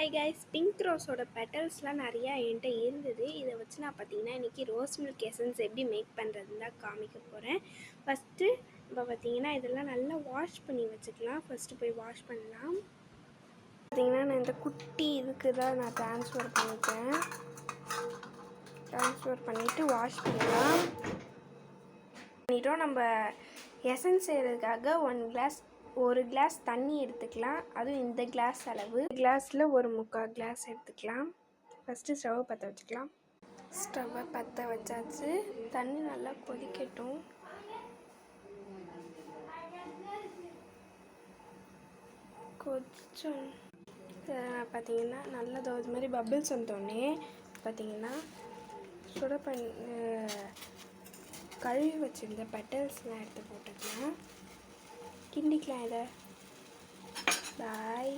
Hi guys, pink ரோஸோட பெட்டல்ஸ்லாம் நிறையா என்கிட்ட இருந்தது. இதை வச்சு நான் பார்த்தீங்கன்னா இன்றைக்கி ரோஸ் மில்க் எசன்ஸ் எப்படி மேக் பண்ணுறதுன்னு தான் காமிக்க போகிறேன். ஃபஸ்ட்டு இப்போ பார்த்தீங்கன்னா இதெல்லாம் நல்லா வாஷ் பண்ணி வச்சுக்கலாம். ஃபஸ்ட்டு போய் வாஷ் பண்ணலாம். பார்த்தீங்கன்னா நான் இந்த குட்டி இதுக்கு தான் நான் ட்ரான்ஸ்ஃபர் பண்ணிட்டேன். ட்ரான்ஸ்ஃபர் பண்ணிவிட்டு வாஷ் பண்ணலாம். பண்ணிட்டோம். நம்ம எசன்ஸ் செய்கிறதுக்காக ஒரு கிளாஸ் தண்ணி எடுத்துக்கலாம். அதுவும் இந்த கிளாஸ் அளவு. கிளாஸில் ஒரு 3/4 கிளாஸ் எடுத்துக்கலாம். ஃபஸ்ட்டு ஸ்டவ்வை பற்ற வச்சுக்கலாம். ஸ்டவ்வை பற்ற வச்சாச்சு. தண்ணி நல்லா கொதிக்கட்டும். கொஞ்சம் பார்த்தீங்கன்னா நல்லா இது மாதிரி பபிள்ஸ் வந்தோடனே பார்த்தீங்கன்னா கழுவி வச்சுருந்த பெட்டல்ஸ்லாம் எடுத்து போட்டுக்கலாம். கிண்டிக்கலாம் இதை. பாய்.